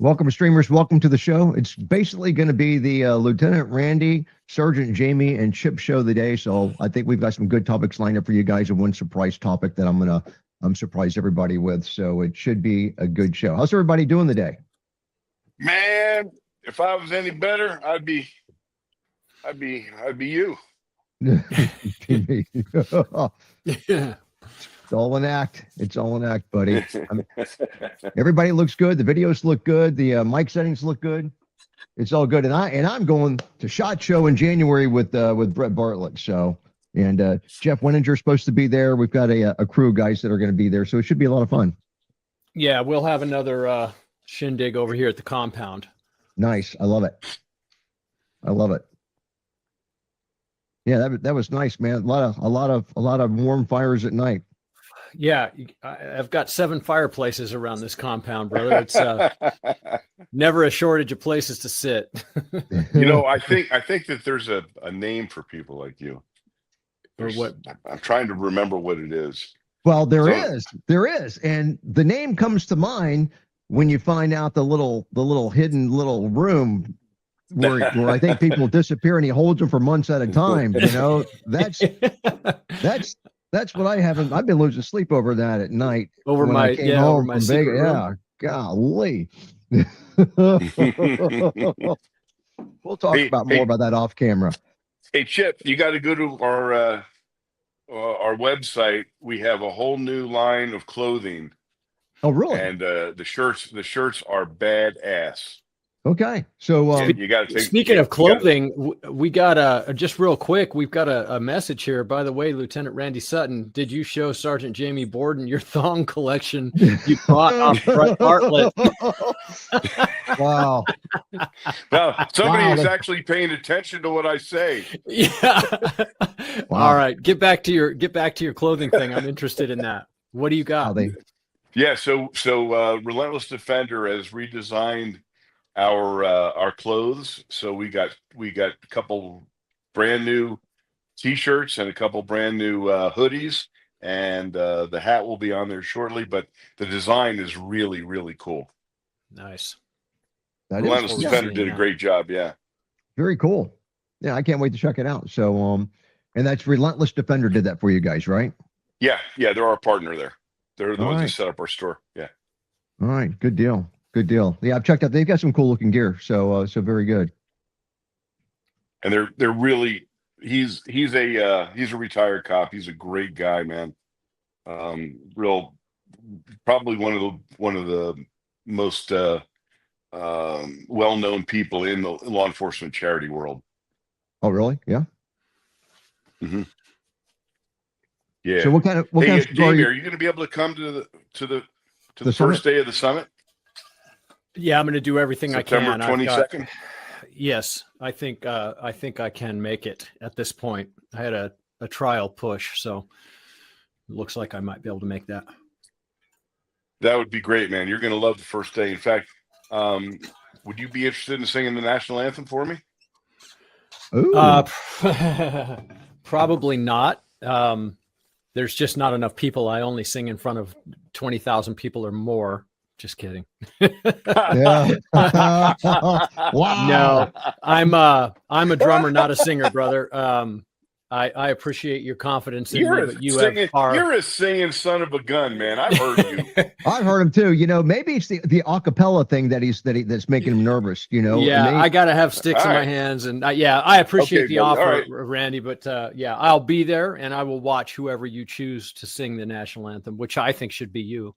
Welcome, streamers. Welcome to the show. It's basically going to be the Lieutenant Randy, Sergeant Jamie, and Chip show of the day. So I think we've got some good topics lined up for you guys, and one surprise topic that I'm surprise everybody with. So it should be a good show. How's everybody doing today? Man, if I was any better, I'd be you. Yeah. It's all an act. It's all an act, buddy. Everybody looks good. The videos look good. The mic settings look good. It's all good. And I'm going to SHOT Show in January with Brett Bartlett. So and Jeff Winninger's supposed to be there. We've got a crew of guys that are going to be there. So it should be a lot of fun. Yeah, we'll have another shindig over here at the compound. Nice. I love it. I love it. Yeah, that was nice, man. A lot of warm fires at night. Yeah, I've got 7 fireplaces around this compound, brother. It's never a shortage of places to sit. I think that there's a name for people like you. Or what? I'm trying to remember what it is. Well, there is, and the name comes to mind when you find out the little hidden little room where I think people disappear, and he holds them for months at a time. That's what I haven't. I've been losing sleep over that at night. Over my secret room. Yeah, golly. We'll talk more about that off camera. Hey, Chip, you got to go to our website. We have a whole new line of clothing. Oh, really? And the shirts are badass. Okay, so you got to speaking of clothing, we got just real quick. We've got a message here. By the way, Lieutenant Randy Sutton, did you show Sergeant Jamie Borden your thong collection you bought off Brett Bartlett? Wow. Now somebody is actually paying attention to what I say. Yeah. Wow. All right, get back to your clothing thing. I'm interested in that. What do you got? Yeah, so Relentless Defender has redesigned our clothes. So we got a couple brand new t-shirts and a couple brand new hoodies, and the hat will be on there shortly, but the design is really, really cool. Nice. Relentless Defender did a great job. Yeah. Very cool. Yeah, I can't wait to check it out. So and that's Relentless Defender did that for you guys, right? Yeah, they're our partner there. They're the ones that set up our store. Yeah. All right, good deal. Good deal. Yeah, I've checked out. They've got some cool looking gear. So very good. And they're really he's a retired cop. He's a great guy, man. Probably one of the most well-known people in the law enforcement charity world. Oh, really? Yeah. Mm-hmm. Yeah. So what kind of Jamie, are you going to be able to come to the first day of the summit? Yeah, I'm going to do everything September I can. 22nd. Yes, I think I can make it at this point. I had a trial push, so it looks like I might be able to make that. That would be great, man. You're going to love the first day. In fact, would you be interested in singing the national anthem for me? Probably not. There's just not enough people. I only sing in front of 20,000 people or more. Just kidding. Yeah. Wow. No, I'm a drummer, not a singer, brother. I appreciate your confidence in me, but you're a singing son of a gun, man. I've heard you. I've heard him too. Maybe it's the acapella thing that's making him nervous. Yeah, I gotta have sticks in my hands, and I appreciate the offer, Randy. But I'll be there, and I will watch whoever you choose to sing the national anthem, which I think should be you.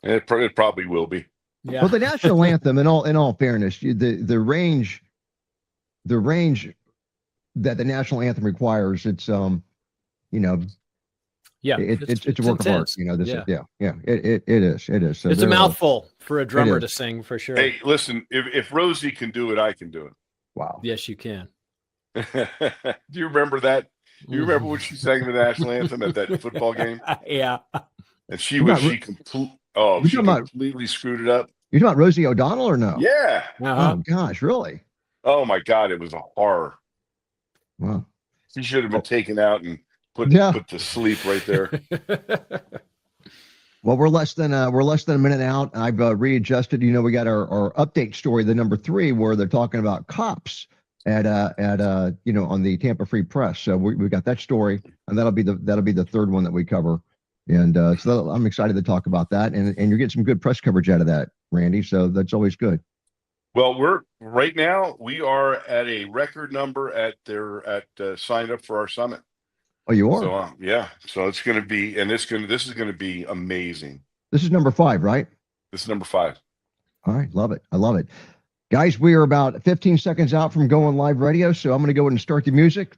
It probably will be. Yeah. Well, the national anthem, in all fairness, the range that the national anthem requires, it's it's a work of art. It is. So it's a mouthful for a drummer to sing, for sure. Hey, listen, if Rosie can do it, I can do it. Wow. Yes, you can. Do you remember that? Do you remember when she sang the national anthem at that football game? Yeah. And she completely screwed it up. You're talking about Rosie O'Donnell or no? Yeah. Uh-huh. Oh gosh, really? Oh my God, it was a horror. Wow. She should have been taken out and put to sleep right there. Well, we're less than a minute out. I've readjusted. We got our update story, the number 3, where they're talking about cops at on the Tampa Free Press. So we got that story, and that'll be the third one that we cover. And I'm excited to talk about that. And you're getting some good press coverage out of that, Randy. So that's always good. Well, we are at a record number at signed up for our summit. Oh, you are? So yeah. So it's going to be, and this is going to be amazing. This is number 5, right? This is number 5. All right, love it. I love it, guys. We are about 15 seconds out from going live radio, so I'm going to go ahead and start the music.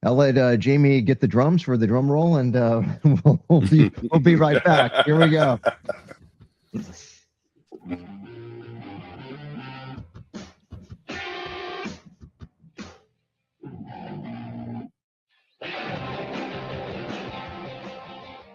I'll let Jamie get the drums for the drum roll, and we'll be right back. Here we go.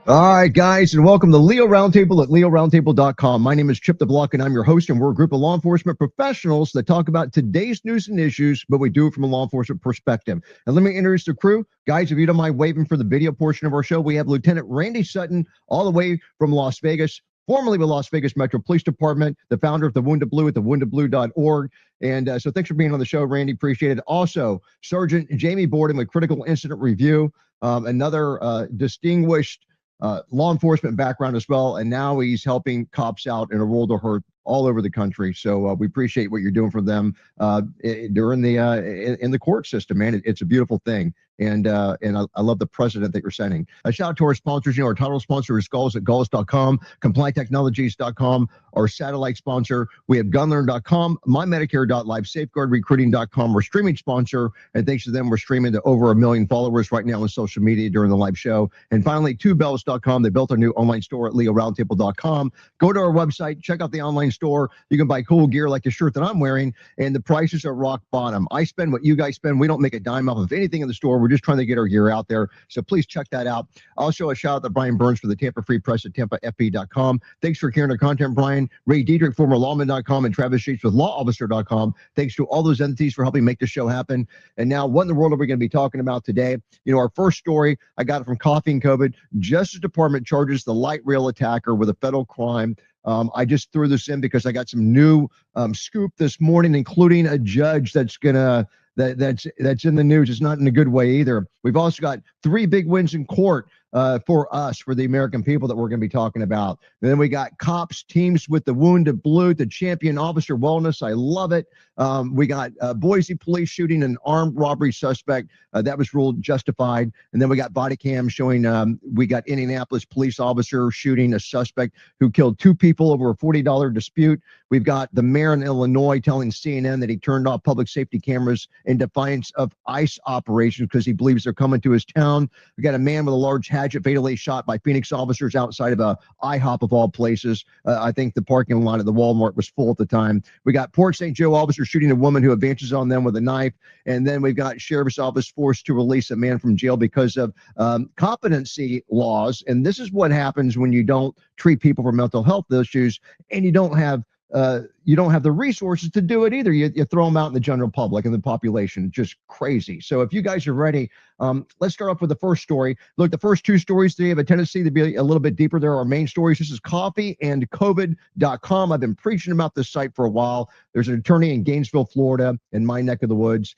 All right, guys, and welcome to Leo Roundtable at leoroundtable.com. My name is Chip the Block, and I'm your host, and we're a group of law enforcement professionals that talk about today's news and issues, but we do it from a law enforcement perspective. And let me introduce the crew. Guys, if you don't mind waving for the video portion of our show, we have Lieutenant Randy Sutton, all the way from Las Vegas, formerly with Las Vegas Metro Police Department, the founder of the Wounded Blue at thewoundedblue.org. And so thanks for being on the show, Randy. Appreciate it. Also, Sergeant Jamie Borden with Critical Incident Review, another distinguished law enforcement background as well, and now he's helping cops out in a world of hurt all over the country. So we appreciate what you're doing for them during in the court system, man. It's a beautiful thing. And I love the precedent that you're setting. A shout out to our sponsors. Our title sponsor is Gulls at Gulls.com, CompliantTechnologies.com, our satellite sponsor. We have Gunlearn.com, MyMedicare.live, SafeguardRecruiting.com, our streaming sponsor. And thanks to them, we're streaming to over 1 million followers right now on social media during the live show. And finally, TwoBells.com. They built our new online store at LeoRoundtable.com. Go to our website, check out the online store. You can buy cool gear like the shirt that I'm wearing, and the prices are rock bottom. I spend what you guys spend. We don't make a dime off of anything in the store. We're just trying to get our gear out there. So please check that out. Also, a shout out to Brian Burns for the Tampa Free Press at TampaFP.com. Thanks for carrying our content, Brian. Ray Diedrich, former lawman.com, and Travis Sheets with lawofficer.com. Thanks to all those entities for helping make the show happen. And now, what in the world are we going to be talking about today? Our first story, I got it from Coffee and COVID. Justice Department charges the light rail attacker with a federal crime. I just threw this in because I got some new scoop this morning, including a judge that's in the news. It's not in a good way either. We've also got 3 big wins in court for us, for the American people, that we're going to be talking about. And then we got cops teams with the Wounded Blue to champion officer wellness. I love it. We got Boise police shooting an armed robbery suspect that was ruled justified. And then we got body cam showing we got Indianapolis police officer shooting a suspect who killed 2 people over a $40 dispute. We've got the mayor in Illinois telling CNN that he turned off public safety cameras in defiance of ICE operations because he believes they're coming to his town. We got a man with a large hatchet fatally shot by Phoenix officers outside of a IHOP of all places. I think the parking lot at the Walmart was full at the time. We got Port St. Joe officers shooting a woman who advances on them with a knife. And then we've got sheriff's office forced to release a man from jail because of competency laws. And this is what happens when you don't treat people for mental health issues and you don't have the resources to do it either. You throw them out in the general public and the population. It's just crazy. So if you guys are ready, let's start off with the first story. Look, the first 2 stories today have a tendency to be a little bit deeper. There are our main stories. This is coffeeandcovid.com. I've been preaching about this site for a while. There's an attorney in Gainesville, Florida, in my neck of the woods.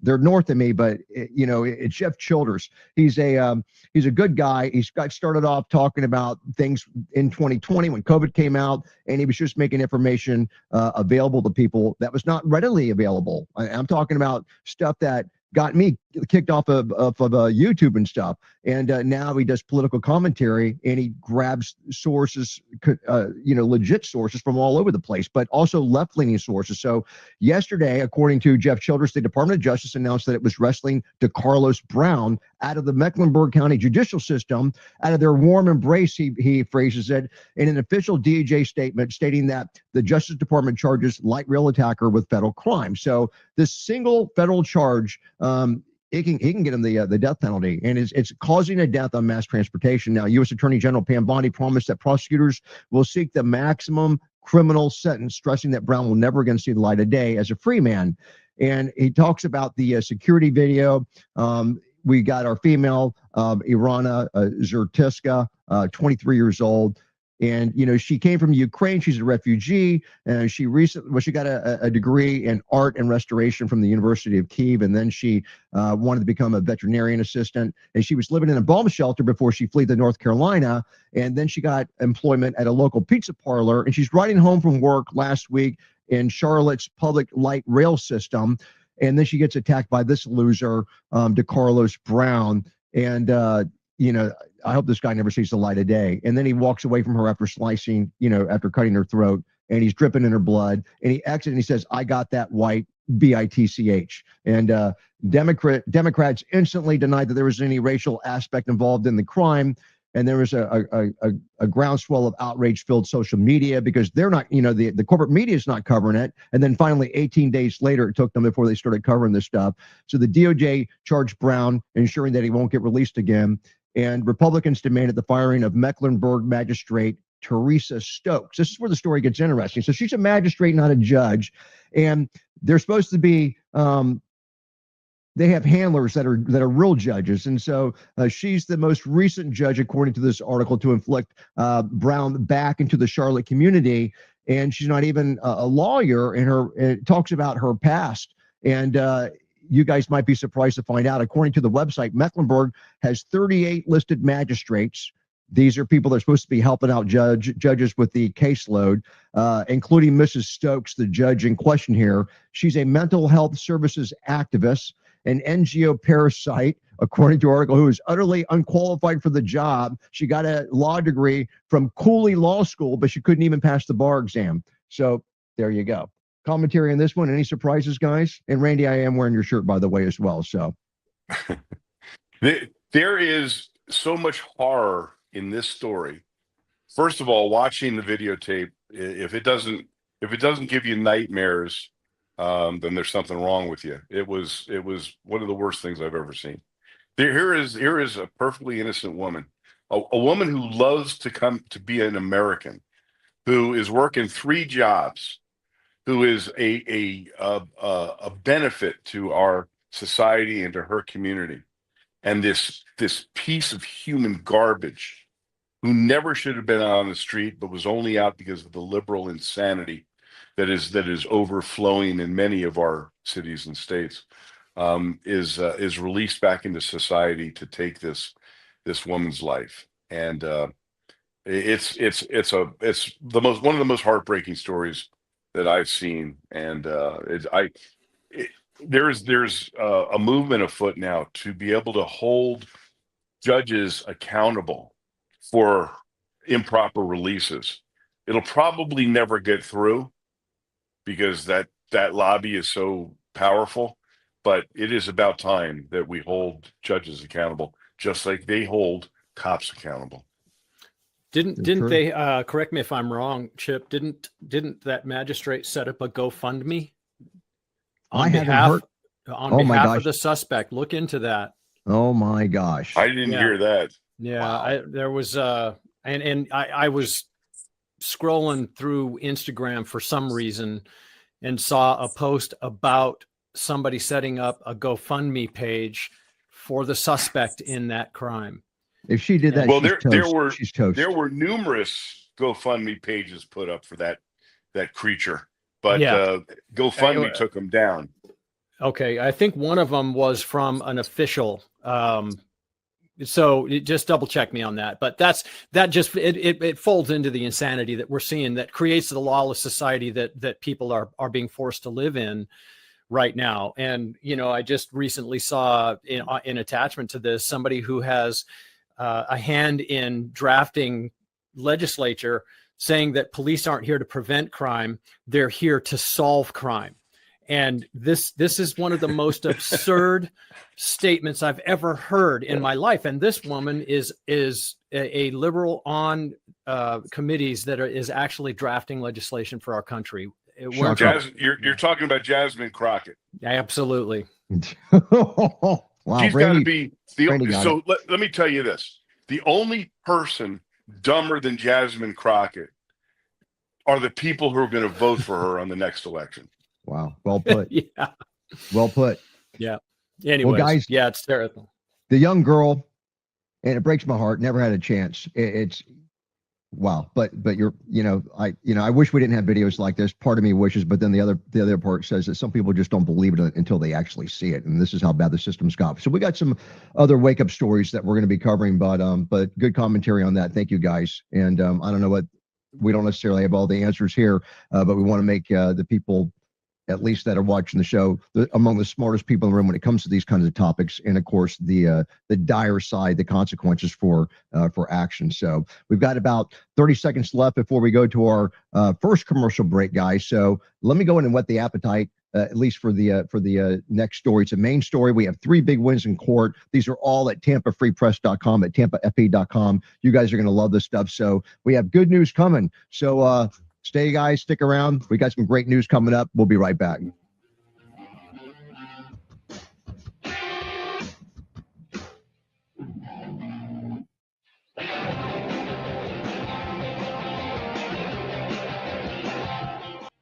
They're north of me, but it's Jeff Childers. He's a good guy. He's got started off talking about things in 2020 when COVID came out, and he was just making information available to people that was not readily available. I'm talking about stuff that got me kicked off of YouTube and stuff. And now he does political commentary, and he grabs sources, legit sources from all over the place, but also left-leaning sources. So yesterday, according to Jeff Childers, the Department of Justice announced that it was wrestling DeCarlos Brown out of the Mecklenburg County judicial system, out of their warm embrace, he phrases it, in an official DOJ statement stating that the Justice Department charges light rail attacker with federal crime. So this single federal charge, he can get him the death penalty, and it's causing a death on mass transportation. Now, U.S. Attorney General Pam Bondi promised that prosecutors will seek the maximum criminal sentence, stressing that Brown will never again see the light of day as a free man. And he talks about the security video. We got our female, Irana Zertiska, 23 years old. And, you know, she came from Ukraine. She's a refugee. And she got a degree in art and restoration from the University of Kyiv. And then she wanted to become a veterinarian assistant. And she was living in a bomb shelter before she fled to North Carolina. And then she got employment at a local pizza parlor. And she's riding home from work last week in Charlotte's public light rail system. And then she gets attacked by this loser, DeCarlos Brown. And, you know, I hope this guy never sees the light of day. And then he walks away from her after slicing, you know, after cutting her throat, and he's dripping in her blood. And he exits and he says, "I got that white, BITCH." And Democrats instantly denied that there was any racial aspect involved in the crime. And there was a groundswell of outrage-filled social media because they're not, you know, the corporate media is not covering it. And then finally, 18 days later, it took them before they started covering this stuff. So the DOJ charged Brown, ensuring that he won't get released again. And Republicans demanded the firing of Mecklenburg magistrate Teresa Stokes. This is where the story gets interesting. So she's a magistrate, not a judge. And they're supposed to be, they have handlers that are real judges. And so she's the most recent judge, according to this article, to inflict Brown back into the Charlotte community. And she's not even a lawyer, and it talks about her past. And you guys might be surprised to find out, according to the website, Mecklenburg has 38 listed magistrates. These are people that are supposed to be helping out judges with the caseload, including Mrs. Stokes, the judge in question here. She's a mental health services activist, an NGO parasite, according to the article, who is utterly unqualified for the job. She got a law degree from Cooley Law School, but she couldn't even pass the bar exam. So there you go. Commentary on this one. Any surprises, guys? And Randy, I am wearing your shirt, by the way, as well. So there is so much horror in this story. First of all, watching the videotape, if it doesn't give you nightmares, then there's something wrong with you. It was one of the worst things I've ever seen. Here is a perfectly innocent woman, a woman who loves to come to be an American, who is working 3 jobs, who is a benefit to our society and to her community, and this piece of human garbage who never should have been out on the street, but was only out because of the liberal insanity that is overflowing in many of our cities and states, is released back into society to take this woman's life. And it's one of the most heartbreaking stories that I've seen. And there's a movement afoot now to be able to hold judges accountable for improper releases. It'll probably never get through because that lobby is so powerful, but it is about time that we hold judges accountable, just like they hold cops accountable. Didn't they, correct me if I'm wrong, Chip, didn't that magistrate set up a GoFundMe on behalf of the suspect? Look into that. Oh my gosh. I didn't hear that. Yeah. Wow. There was and I was scrolling through Instagram for some reason and saw a post about somebody setting up a GoFundMe page for the suspect in that crime. If she did that, well, she's toast. There were numerous GoFundMe pages put up for that creature, but GoFundMe took them down. Okay, I think one of them was from an official. So just double check me on that. But it folds into the insanity that we're seeing, that creates the lawless society that people are being forced to live in right now. And I just recently saw in attachment to this somebody who has a hand in drafting legislature saying that police aren't here to prevent crime, they're here to solve crime. And this is one of the most absurd statements I've ever heard in my life. And this woman is a liberal on committees that is actually drafting legislation for our country. You're talking about Jasmine Crockett. Absolutely. Wow, she's got to be let me tell you this. The only person dumber than Jasmine Crockett are the people who are going to vote for her on the next election. Wow. Well put. Yeah. Well put. Yeah. Anyways, well, guys, yeah, it's terrible. The young girl and it breaks my heart. Never had a chance. It's wow. But I wish we didn't have videos like this. Part of me wishes, but then the other part says that some people just don't believe it until they actually see it. And this is how bad the system's got. So we got some other wake up stories that we're going to be covering, but good commentary on that. Thank you guys. And I don't know what, we don't necessarily have all the answers here, but we want to make the people, at least that are watching the show, among the smartest people in the room when it comes to these kinds of topics, and of course the dire side, the consequences for action. So we've got about 30 seconds left before we go to our first commercial break, guys. So let me go in and whet the appetite, at least for the next story. It's a main story. We have 3 big wins in court. These are all at TampaFreePress.com, at TampaFP.com. You guys are going to love this stuff. So we have good news coming. So stay, guys, stick around. We got some great news coming up. We'll be right back.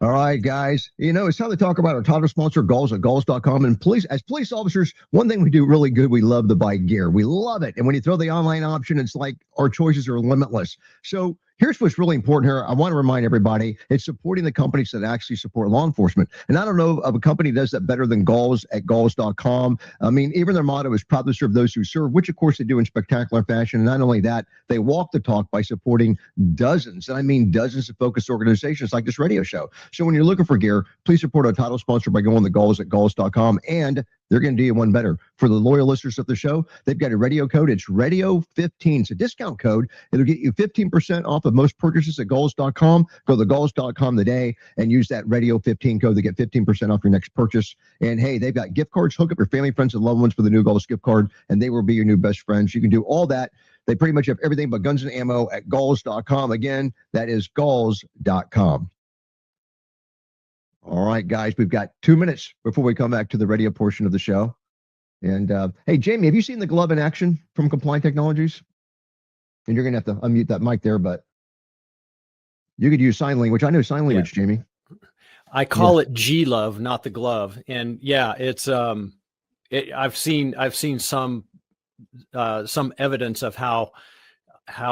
All right, guys. It's time to talk about our title sponsor, Galls at Galls.com. And as police officers, one thing we do really good, we love to buy gear. We love it. And when you throw the online option, it's like our choices are limitless. So here's what's really important here. I want to remind everybody, it's supporting the companies that actually support law enforcement. And I don't know of a company that does that better than Galls at Galls.com. I mean, even their motto is proud to serve those who serve, which of course they do in spectacular fashion. And not only that, they walk the talk by supporting dozens, and I mean dozens of focused organizations like this radio show. So when you're looking for gear, please support our title sponsor by going to Galls at Galls.com, and they're going to do you one better. For the loyal listeners of the show, they've got a radio code. It's radio15. It's a discount code. It'll get you 15% off of most purchases at Galls.com. Go to Galls.com today and use that radio15 code to get 15% off your next purchase. And hey, they've got gift cards. Hook up your family, friends, and loved ones with the new Galls gift card, and they will be your new best friends. You can do all that. They pretty much have everything but guns and ammo at Galls.com. Again, that is Galls.com. All right, guys, we've got 2 minutes before we come back to the radio portion of the show. And hey, Jamie, have you seen the glove in action from Compliant Technologies? And you're going to have to unmute that mic there, but you could use sign language. I know sign language, yeah. Jamie. I call it G-Love, not the glove. And yeah, it's I've seen some evidence of how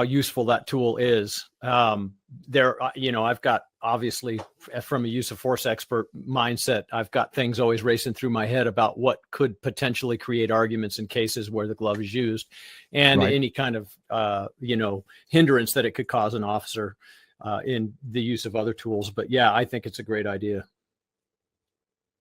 useful that tool is. I've got, obviously, from a use of force expert mindset, I've got things always racing through my head about what could potentially create arguments in cases where the glove is used, and any kind of hindrance that it could cause an officer in the use of other tools. But yeah, I think it's a great idea.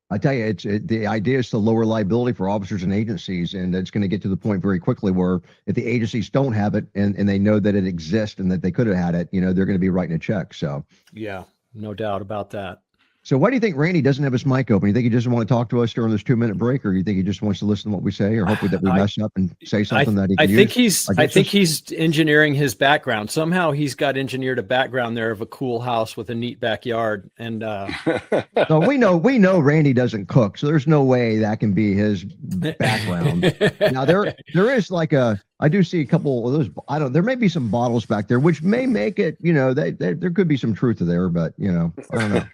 I tell you, the idea is to lower liability for officers and agencies, and it's going to get to the point very quickly where if the agencies don't have it and they know that it exists and that they could have had it, they're going to be writing a check. So yeah, no doubt about that. So why do you think Randy doesn't have his mic open? You think he doesn't want to talk to us during this 2 minute break, or you think he just wants to listen to what we say, or hopefully that we mess up and say something that he can use? I think he's engineering his background. Somehow he's got engineered a background there of a cool house with a neat backyard. And so we know Randy doesn't cook, so there's no way that can be his background. Now there is I do see a couple of those. There may be some bottles back there, which may make it, there could be some truth to there, but I don't know.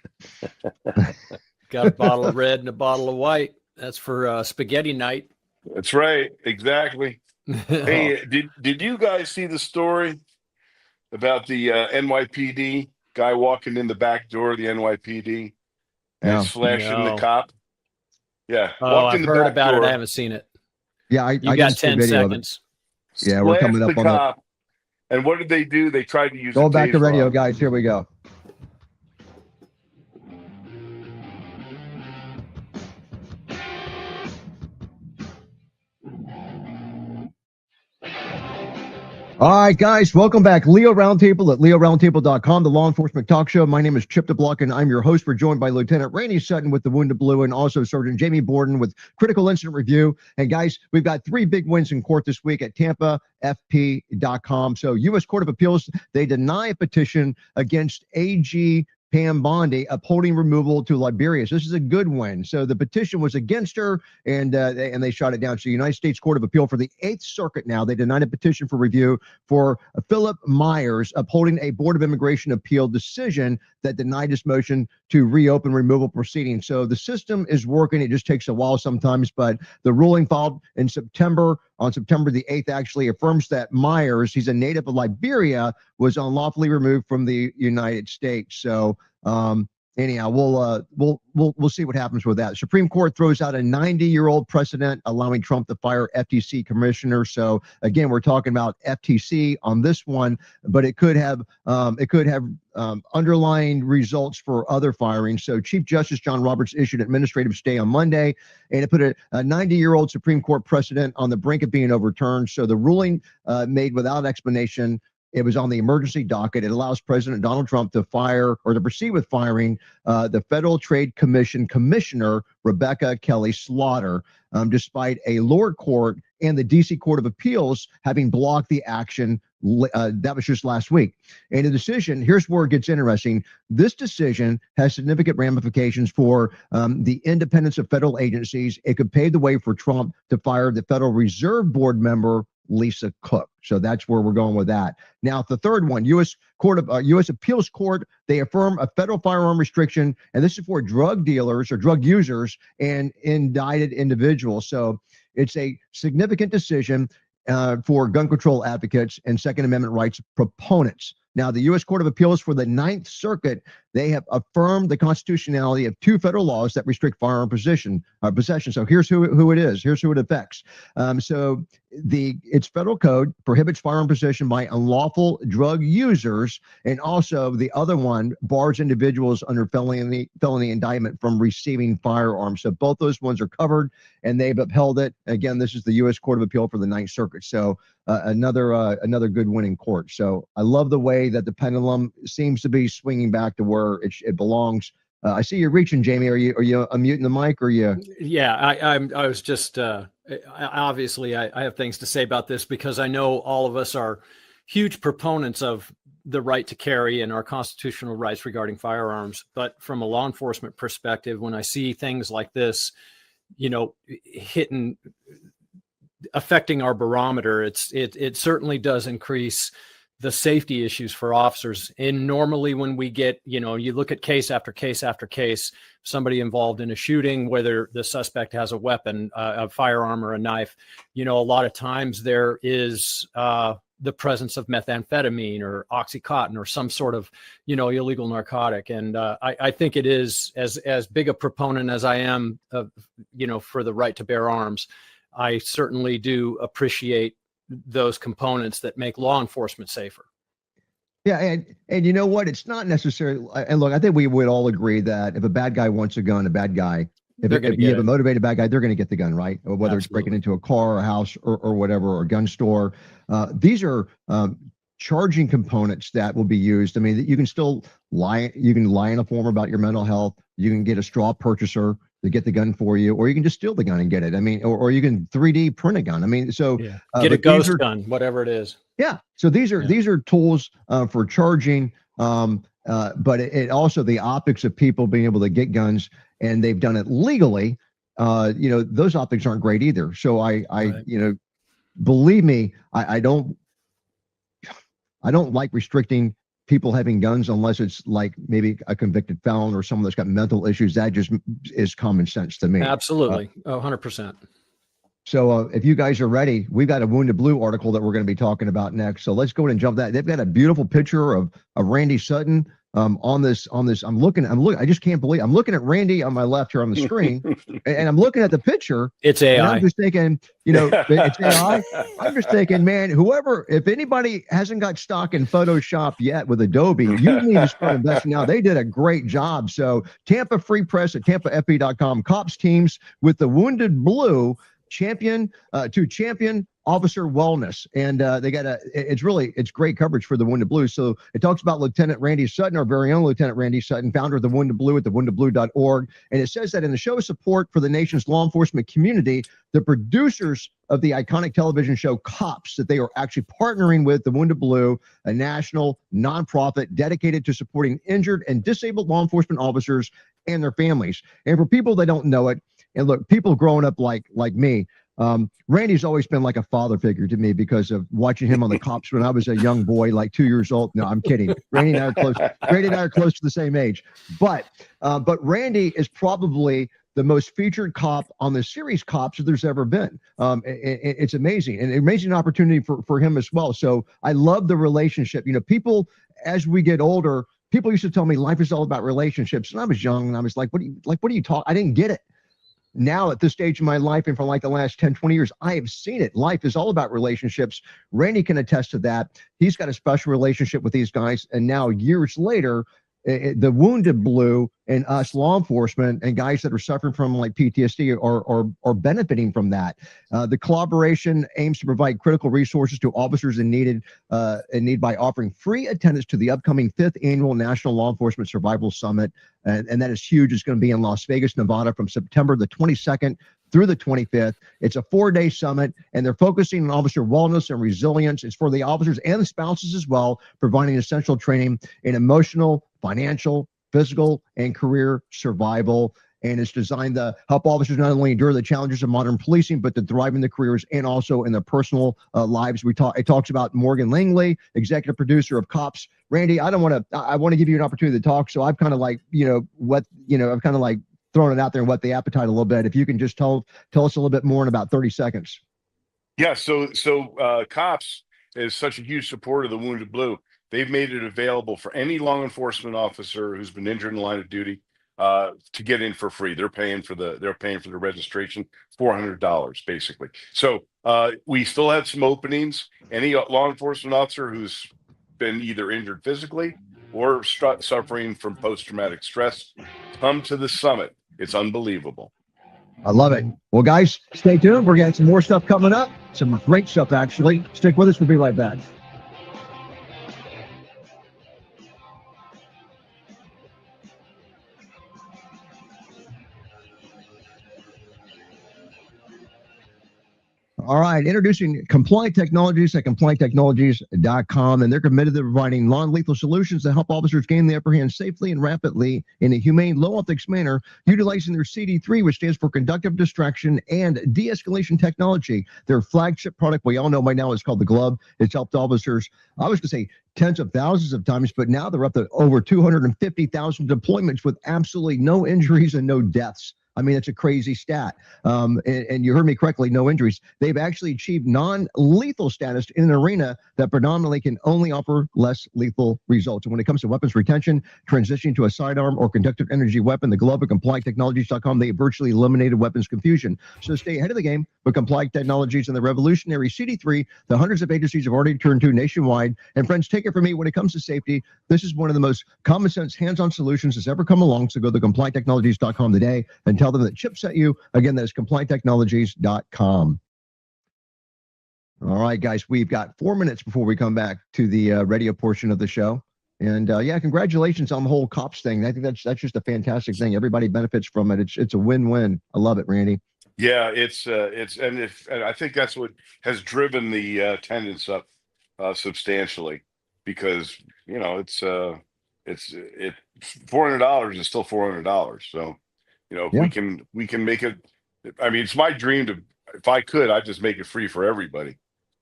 Got a bottle of red and a bottle of white. That's for spaghetti night. That's right. Exactly. Hey, did you guys see the story about the NYPD guy walking in the back door of the NYPD and slashing the cop? Yeah. Oh, I've heard about it. I haven't seen it. Yeah, I got 10 seconds. Yeah, we're coming up on that. And what did they do? They tried to use Go back to radio, guys. Here we go. All right, guys, welcome back. Leo Roundtable at leoroundtable.com, the law enforcement talk show. My name is Chip DeBlock, and I'm your host. We're joined by Lieutenant Randy Sutton with the Wounded Blue, and also Sergeant Jamie Borden with Critical Incident Review. And guys, we've got 3 big wins in court this week at TampaFP.com. So U.S. Court of Appeals, they deny a petition against AG Pam Bondi upholding removal to Liberia. So this is a good win. So the petition was against her, and they shot it down. So the United States Court of Appeal for the Eighth Circuit now, they denied a petition for review for Philip Myers upholding a Board of Immigration Appeal decision that denied his motion to reopen removal proceedings. So the system is working. It just takes a while sometimes, but the ruling filed in September, on September the 8th, actually affirms that Myers, he's a native of Liberia, was unlawfully removed from the United States. So anyhow, we'll see what happens with that. The Supreme Court throws out a 90-year-old precedent allowing Trump to fire FTC commissioner. So again, we're talking about FTC on this one, but it could have underlying results for other firings. So Chief Justice John Roberts issued an administrative stay on Monday, and it put a 90-year-old Supreme Court precedent on the brink of being overturned. So the ruling made without explanation. It was on the emergency docket. It allows President Donald Trump to fire or to proceed with firing the Federal Trade Commission Commissioner Rebecca Kelly Slaughter, despite a lower court and the D.C. Court of Appeals having blocked the action. That was just last week. And the decision, here's where it gets interesting. This decision has significant ramifications for the independence of federal agencies. It could pave the way for Trump to fire the Federal Reserve Board member Lisa Cook. So that's where we're going with that. Now, the third one, U.S. Appeals Court, they affirm a federal firearm restriction, and this is for drug dealers or drug users and indicted individuals. So it's a significant decision for gun control advocates and Second Amendment rights proponents. Now, the U.S. Court of Appeals for the Ninth Circuit, they have affirmed the constitutionality of two federal laws that restrict firearm possession. So here's who it is. Here's who it affects. So its federal code prohibits firearm possession by unlawful drug users, and also the other one bars individuals under felony indictment from receiving firearms. So both those ones are covered, and they've upheld it. Again, this is the U.S. Court of Appeal for the Ninth Circuit. So another good win in court. So I love the way that the pendulum seems to be swinging back to where it belongs. I see you're reaching, Jamie. Are you unmuting the mic, or you? Yeah, I was just obviously I have things to say about this because I know all of us are huge proponents of the right to carry and our constitutional rights regarding firearms. But from a law enforcement perspective, when I see things like this, affecting our barometer, it certainly does increase the safety issues for officers. And normally when we get, you look at case after case after case, somebody involved in a shooting, whether the suspect has a weapon, a firearm or a knife, a lot of times there is the presence of methamphetamine or Oxycontin or some sort of, illegal narcotic. And I think it is as big a proponent as I am of, for the right to bear arms. I certainly do appreciate those components that make law enforcement safer. Yeah, and you know what? It's not necessarily. And look, I think we would all agree that if a bad guy wants a gun, if you have a motivated bad guy, they're going to get the gun, right? Or whether it's breaking into a car, or a house, or whatever, or a gun store. These are charging components that will be used. I mean, you can still lie. You can lie in a form about your mental health. You can get a straw purchaser to get the gun for you, or you can just steal the gun and get it. I mean, or you can 3D print a gun. I mean, so get a ghost gun, whatever it is. Yeah. So these are tools for charging, but it also the optics of people being able to get guns, and they've done it legally. Those optics aren't great either. So believe me, I don't like restricting people having guns unless it's like maybe a convicted felon or someone that's got mental issues. That just is common sense to me. Absolutely. 100%. So if you guys are ready, we've got a Wounded Blue article that we're going to be talking about next. So let's go ahead and jump that. They've got a beautiful picture of Randy Sutton on this. I'm looking, I just can't believe I'm looking at Randy on my left here on the screen, and I'm looking at the picture. It's AI. I'm just thinking, it's AI. I'm just thinking, man, if anybody hasn't got stock in Photoshop yet with Adobe, you need to start investing now. They did a great job. So Tampa Free Press at TampaFE.com, cops teams with the Wounded Blue champion officer wellness, and they got it's great coverage for the Wounded Blue. So it talks about Lieutenant Randy Sutton, our very own Lieutenant Randy Sutton, founder of the Wounded Blue at thewoundedblue.org. And it says that in the show of support for the nation's law enforcement community, the producers of the iconic television show Cops, that they are actually partnering with the Wounded Blue, a national nonprofit dedicated to supporting injured and disabled law enforcement officers and their families. And for people that don't know it, and look, people growing up like me, Randy's always been like a father figure to me because of watching him on the Cops when I was a young boy, like 2 years old. No, I'm kidding. Randy and I are close. Randy and I are close to the same age. But Randy is probably the most featured cop on the series Cops that there's ever been. It's amazing, and an amazing opportunity for him as well. So I love the relationship. You know, people, as we get older, people used to tell me life is all about relationships. And I was young and I was like, what do you talk? I didn't get it. Now at this stage in my life, and for like the last 10, 20 years, I have seen it. Life is all about relationships. Randy can attest to that. He's got a special relationship with these guys. And now years later, the Wounded Blue and us law enforcement and guys that are suffering from like PTSD are benefiting from that. The collaboration aims to provide critical resources to officers in need by offering free attendance to the upcoming 5th annual National Law Enforcement Survival Summit. And that is huge. It's going to be in Las Vegas, Nevada from September the 22nd through the 25th. It's a 4-day summit, and they're focusing on officer wellness and resilience. It's for the officers and the spouses as well, providing essential training in emotional, financial, physical, and career survival. And it's designed to help officers not only endure the challenges of modern policing, but to thrive in their careers and also in their personal lives. It talks about Morgan Langley, executive producer of Cops. Randy, I want to give you an opportunity to talk. So I've kind of like, I've kind of like thrown it out there and whet the appetite a little bit. If you can just tell us a little bit more in about 30 seconds. Yeah. So Cops is such a huge supporter of the Wounded Blue. They've made it available for any law enforcement officer who's been injured in the line of duty to get in for free. They're paying for the registration, $400 basically. So we still have some openings. Any law enforcement officer who's been either injured physically or suffering from post-traumatic stress, come to the summit. It's unbelievable. I love it. Well, guys, stay tuned. We're getting some more stuff coming up. Some great stuff, actually. Stick with us. We'll be right back. All right, introducing Compliant Technologies at complianttechnologies.com, and they're committed to providing non-lethal solutions to help officers gain the upper hand safely and rapidly in a humane, low-ethics manner, utilizing their CD3, which stands for Conductive Distraction and De-escalation Technology. Their flagship product, we all know by now, is called the Glove. It's helped officers, I was going to say, tens of thousands of times, but now they're up to over 250,000 deployments with absolutely no injuries and no deaths. I mean, it's a crazy stat. And you heard me correctly, no injuries. They've actually achieved non-lethal status in an arena that predominantly can only offer less lethal results. And when it comes to weapons retention, transitioning to a sidearm or conductive energy weapon, the Glove at complianttechnologies.com, they virtually eliminated weapons confusion. So stay ahead of the game with Compliant Technologies and the revolutionary CD3 that hundreds of agencies have already turned to nationwide. And friends, take it from me, when it comes to safety, this is one of the most common sense, hands-on solutions that's ever come along. So go to complianttechnologies.com today and tell them that Chip sent you. Again, that is complianttechnologies.com. All right, guys, we've got 4 minutes before we come back to the radio portion of the show. And yeah, congratulations on the whole Cops thing. I think that's just a fantastic thing. Everybody benefits from it. It's a win-win. I love it, Randy. Yeah, and I think that's what has driven the attendance up substantially, because it's $400 is still $400. So if we can make it, I mean, it's my dream to, if I could, I'd just make it free for everybody.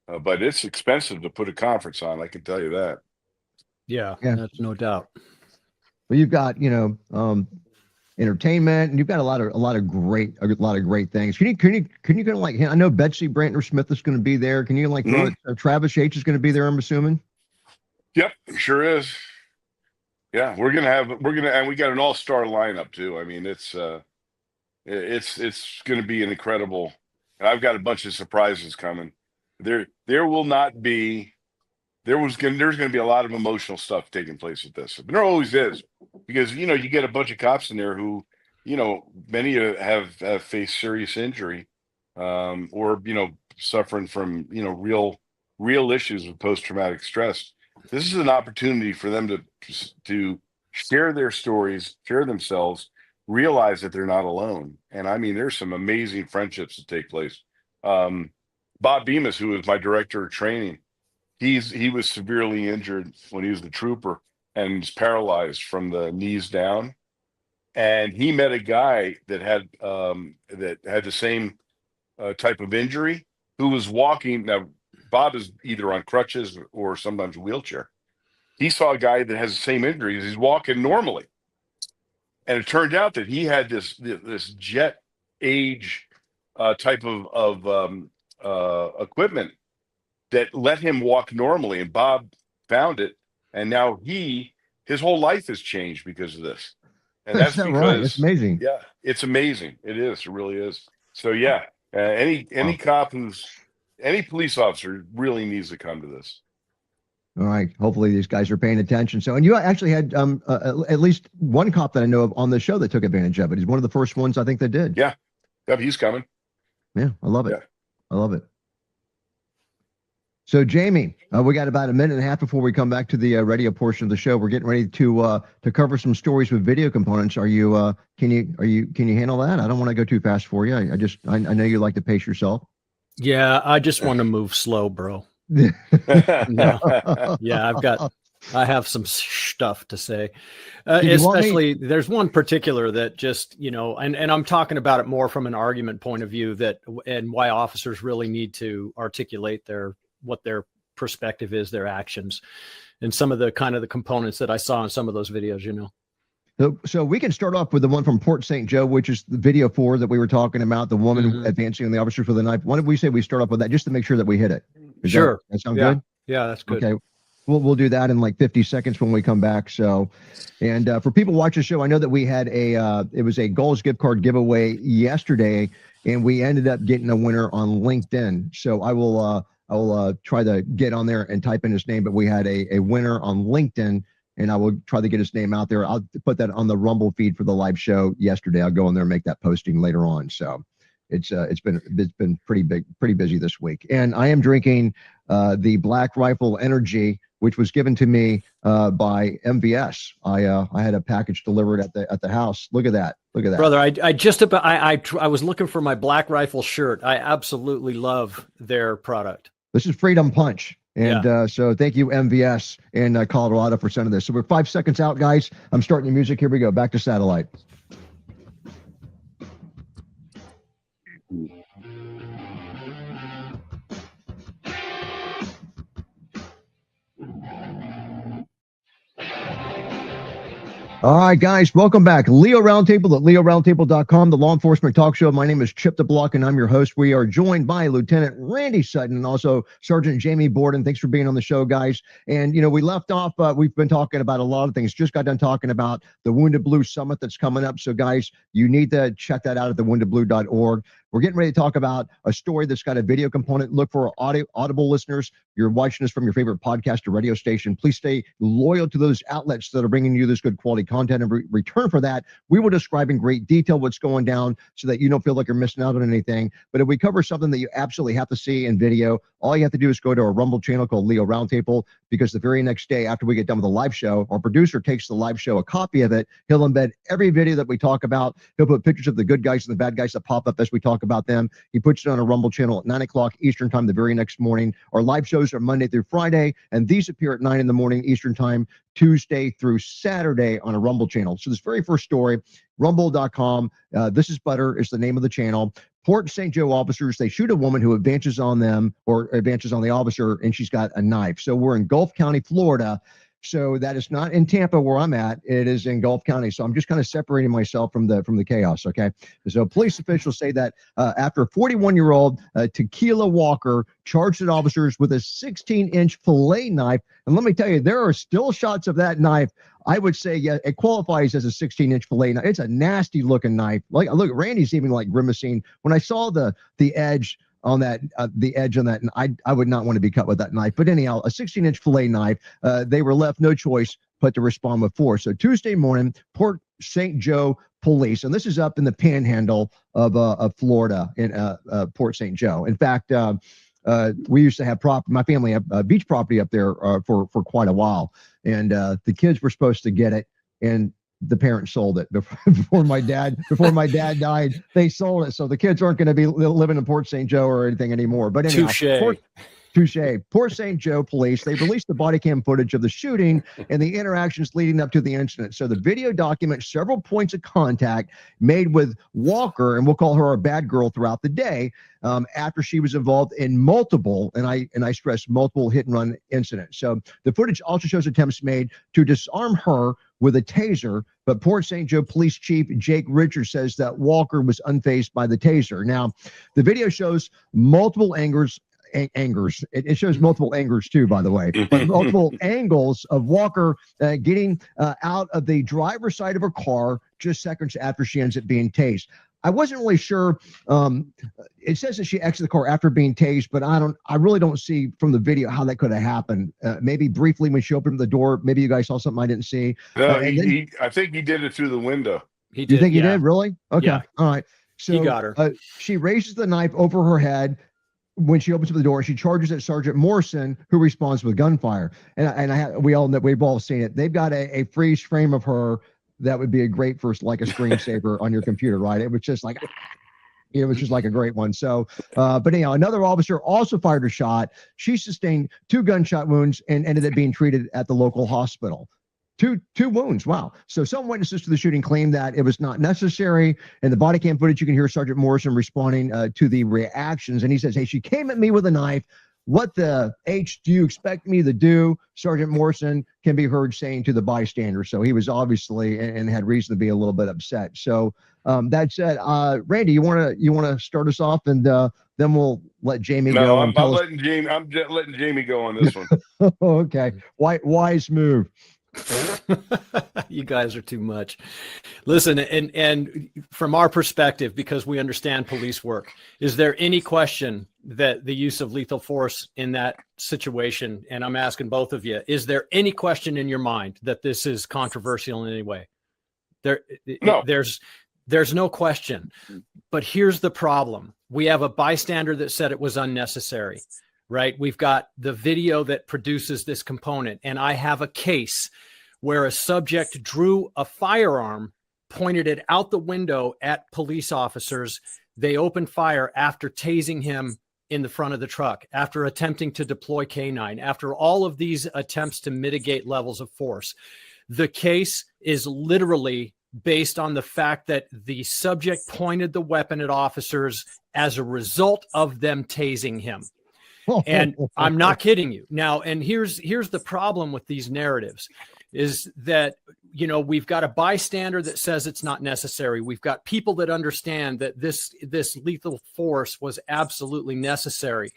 But it's expensive to put a conference on, I can tell you that. Yeah, that's no doubt. Well, you've got, entertainment, and you've got a lot of great things. Can you kind of like, I know Betsy Brantner Smith is going to be there. Can you like throw it, Travis H is going to be there, I'm assuming? Yep, sure is. Yeah, and we got an all-star lineup too. I mean, it's going to be an incredible, and I've got a bunch of surprises coming. There's going to be a lot of emotional stuff taking place with this. But there always is, because you get a bunch of cops in there who, many have faced serious injury, or suffering from, real issues with post-traumatic stress. This is an opportunity for them to share their stories, share themselves, realize that they're not alone. And I mean, there's some amazing friendships that take place. Bob Bemis, who was my director of training, he was severely injured when he was the trooper and was paralyzed from the knees down. And he met a guy that had the same type of injury, who was walking. Now, Bob is either on crutches or sometimes a wheelchair. He saw a guy that has the same injuries. He's walking normally. And it turned out that he had this jet age type of equipment that let him walk normally. And Bob found it. And now his whole life has changed because of this. And that's because, right? It's amazing. Yeah, it's amazing. It is. It really is. So yeah, any cop any police officer really needs to come to this. All right. Hopefully these guys are paying attention. So, and you actually had at least one cop that I know of on the show that took advantage of it. He's one of the first ones I think that did. Yeah. Yep, he's coming. Yeah, I love it. Yeah. I love it. So, Jamie, we got about a minute and a half before we come back to the radio portion of the show. We're getting ready to cover some stories with video components. Are you? Can you handle that? I don't want to go too fast for you. I know you like to pace yourself. Yeah, I just want to move slow, bro. No. Yeah, I have some stuff to say. Especially there's one particular that just, and I'm talking about it more from an argument point of view, and why officers really need to articulate what their perspective is, their actions, and some of the kind of the components that I saw in some of those videos, So we can start off with the one from Port St. Joe, which is the video 4 that we were talking about, the woman advancing on the officer for the knife. Why don't we say we start off with that just to make sure that we hit it? Sure. That sound good? Yeah, that's good. Okay. We'll do that in like 50 seconds when we come back. So, and for people watching the show, I know that we had it was a Goals gift card giveaway yesterday, and we ended up getting a winner on LinkedIn. So I will try to get on there and type in his name, but we had a winner on LinkedIn, and I will try to get his name out there. I'll put that on the Rumble feed for the live show yesterday. I'll go in there and make that posting later on. So it's been pretty busy this week. And I am drinking the Black Rifle Energy, which was given to me by MVS. I had a package delivered at the house. Look at that. Brother, I was looking for my Black Rifle shirt. I absolutely love their product. This is Freedom Punch. And so thank you, MVS in Colorado, for sending this. So we're 5 seconds out, guys. I'm starting the music. Here we go. Back to satellite. All right, guys, welcome back. Leo Roundtable at leoroundtable.com, the law enforcement talk show. My name is Chip the Block, and I'm your host. We are joined by Lieutenant Randy Sutton and also Sergeant Jamie Borden. Thanks for being on the show, guys. And, we left off, we've been talking about a lot of things. Just got done talking about the Wounded Blue Summit that's coming up. So, guys, you need to check that out at thewoundedblue.org. We're getting ready to talk about a story that's got a video component. Look for Audible listeners. You're watching us from your favorite podcast or radio station. Please stay loyal to those outlets that are bringing you this good quality content. And return for that, we will describe in great detail what's going down so that you don't feel like you're missing out on anything. But if we cover something that you absolutely have to see in video, all you have to do is go to our Rumble channel called Leo Roundtable, because the very next day after we get done with the live show, our producer takes the live show, a copy of it. He'll embed every video that we talk about. He'll put pictures of the good guys and the bad guys that pop up as we talk about them. He puts it on a Rumble channel at 9 o'clock Eastern time the very next morning. Our live shows are Monday through Friday, and these appear at 9 in the morning Eastern time, Tuesday through Saturday on a Rumble channel. So this very first story, rumble.com, This is Butter is the name of the channel. Port St. Joe officers, they shoot a woman who advances on them or advances on the officer, and she's got a knife. So we're in Gulf County, Florida. So that is not in Tampa where I'm at. It is in Gulf County. So I'm just kind of separating myself from the chaos. Okay. So police officials say that after a 41-year-old Tequila Walker charged at officers with a 16-inch fillet knife. And let me tell you, there are still shots of that knife. I would say, yeah, it qualifies as a 16-inch fillet knife. It's a nasty looking knife. Like, look, Randy's even like grimacing. When I saw the edge on that, and I would not want to be cut with that knife. But anyhow, a 16-inch fillet knife, they were left no choice but to respond with force. So Tuesday morning, Port St. Joe Police, and this is up in the panhandle of Florida in Port St. Joe. In fact, we used to have my family had beach property up there for quite a while, and the kids were supposed to get it, and the parents sold it before my dad died. They sold it, so the kids aren't going to be living in Port St. Joe or anything anymore. But anyhow, Touche. Port St. Joe Police, they released the body cam footage of the shooting and the interactions leading up to the incident. So the video documents several points of contact made with Walker, and we'll call her a bad girl, throughout the day, after she was involved in multiple, and I stress multiple, hit and run incidents. So the footage also shows attempts made to disarm her with a taser, but Port St. Joe Police Chief Jake Richards says that Walker was unfazed by the taser. Now, the video shows multiple angers. It shows multiple angers too, by the way, but multiple angles of Walker getting out of the driver's side of her car just seconds after she ends up being tased. I wasn't really sure. It says that she exited the car after being tased, but I really don't see from the video how that could have happened. Maybe briefly when she opened the door, maybe you guys saw something I didn't see. No, I think he did it through the window. He did. You think he did? Really? Okay. Yeah. All right. So he got her. She raises the knife over her head. When she opens up the door, she charges at Sergeant Morrison, who responds with gunfire. We've all seen it. They've got a freeze frame of her that would be a great first, like a screensaver on your computer, right? It was just like, it was just like a great one. So, but anyhow, another officer also fired a shot. She sustained 2 gunshot wounds and ended up being treated at the local hospital. Two wounds. Wow. So some witnesses to the shooting claimed that it was not necessary. In the body cam footage, you can hear Sergeant Morrison responding to the reactions. And he says, "Hey, she came at me with a knife. What the H do you expect me to do?" Sergeant Morrison can be heard saying to the bystander. So he was obviously and had reason to be a little bit upset. So that said, Randy, you want to start us off, and then we'll let Jamie go. I'm letting Jamie go on this one. Okay. Wise move. You guys are too much. Listen, and from our perspective, because we understand police work, is there any question that the use of lethal force in that situation, and I'm asking both of you, is there any question in your mind that this is controversial in any way? No. There's no question. But here's the problem. We have a bystander that said it was unnecessary. Right? We've got the video that produces this component, and I have a case where a subject drew a firearm, pointed it out the window at police officers. They opened fire after tasing him in the front of the truck, after attempting to deploy K9, after all of these attempts to mitigate levels of force. The case is literally based on the fact that the subject pointed the weapon at officers as a result of them tasing him. And I'm not kidding you. Now, and here's the problem with these narratives is that, you know, we've got a bystander that says it's not necessary. We've got people that understand that this lethal force was absolutely necessary,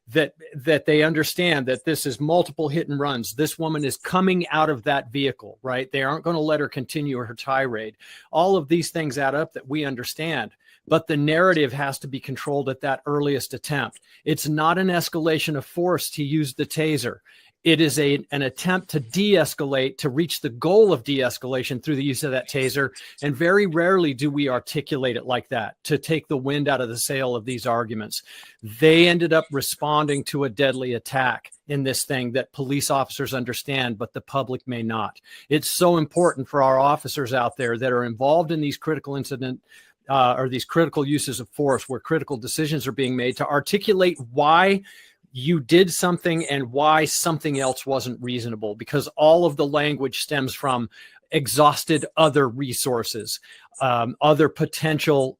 that they understand that this is multiple hit and runs. This woman is coming out of that vehicle, right? They aren't going to let her continue her tirade. All of these things add up that we understand. But the narrative has to be controlled at that earliest attempt. It's not an escalation of force to use the taser. It is an attempt to de-escalate, to reach the goal of de-escalation through the use of that taser. And very rarely do we articulate it like that to take the wind out of the sail of these arguments. They ended up responding to a deadly attack in this thing that police officers understand, but the public may not. It's so important for our officers out there that are involved in these critical incident or these critical uses of force where critical decisions are being made, to articulate why you did something and why something else wasn't reasonable, because all of the language stems from exhausted other resources, other potential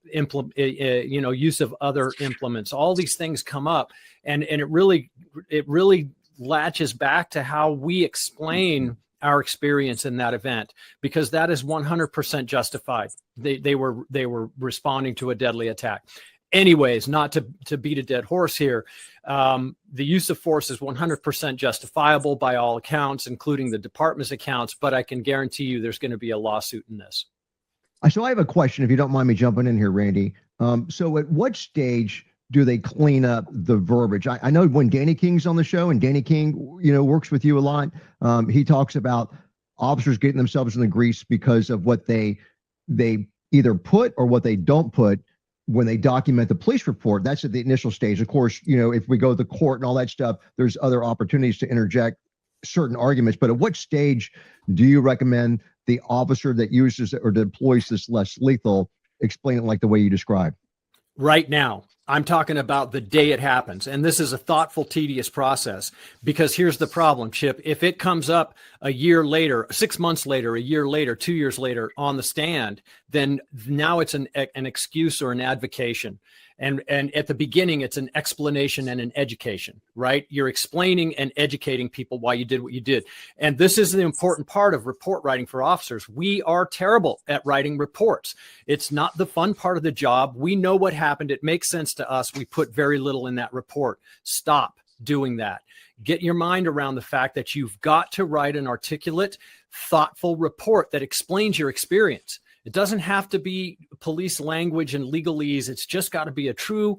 use of other implements. All these things come up, and it really latches back to how we explain our experience in that event, because that is 100% justified. They were responding to a deadly attack. Anyways, not to beat a dead horse here, the use of force is 100% justifiable by all accounts, including the department's accounts, but I can guarantee you there's going to be a lawsuit in this. So I have a question, if you don't mind me jumping in here, Randy. So at what stage do they clean up the verbiage? I know when Danny King's on the show, and Danny King, works with you a lot, he talks about officers getting themselves in the grease because of what they they either put or what they don't put when they document the police report. That's at the initial stage. Of course, if we go to the court and all that stuff, there's other opportunities to interject certain arguments. But at what stage do you recommend the officer that uses or deploys this less lethal explain it like the way you described? Right now, I'm talking about the day it happens. And this is a thoughtful, tedious process, because here's the problem, Chip. If it comes up a year later, 6 months later, a year later, 2 years later on the stand, then now it's an excuse or an advocation. And at the beginning, it's an explanation and an education, right? You're explaining and educating people why you did what you did. And this is the important part of report writing for officers. We are terrible at writing reports. It's not the fun part of the job. We know what happened. It makes sense to us. We put very little in that report. Stop doing that. Get your mind around the fact that you've got to write an articulate, thoughtful report that explains your experience. It doesn't have to be police language and legalese. It's just got to be a true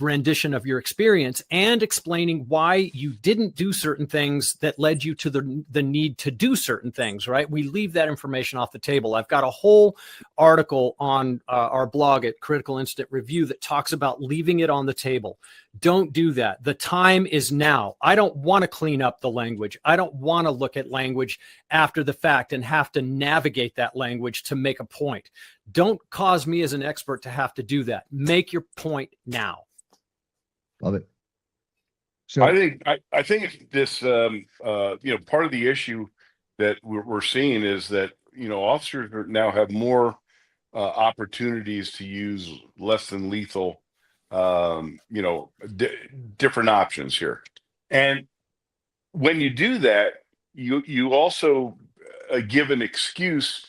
rendition of your experience and explaining why you didn't do certain things that led you to the need to do certain things, right? We leave that information off the table. I've got a whole article on our blog at Critical Incident Review that talks about leaving it on the table. Don't do that. The time is now. I don't want to clean up the language. I don't want to look at language after the fact and have to navigate that language to make a point. Don't cause me as an expert to have to do that. Make your point now. Love it. So I think this part of the issue that we're seeing is that officers now have more opportunities to use less than lethal different options here. And when you do that, you also give an excuse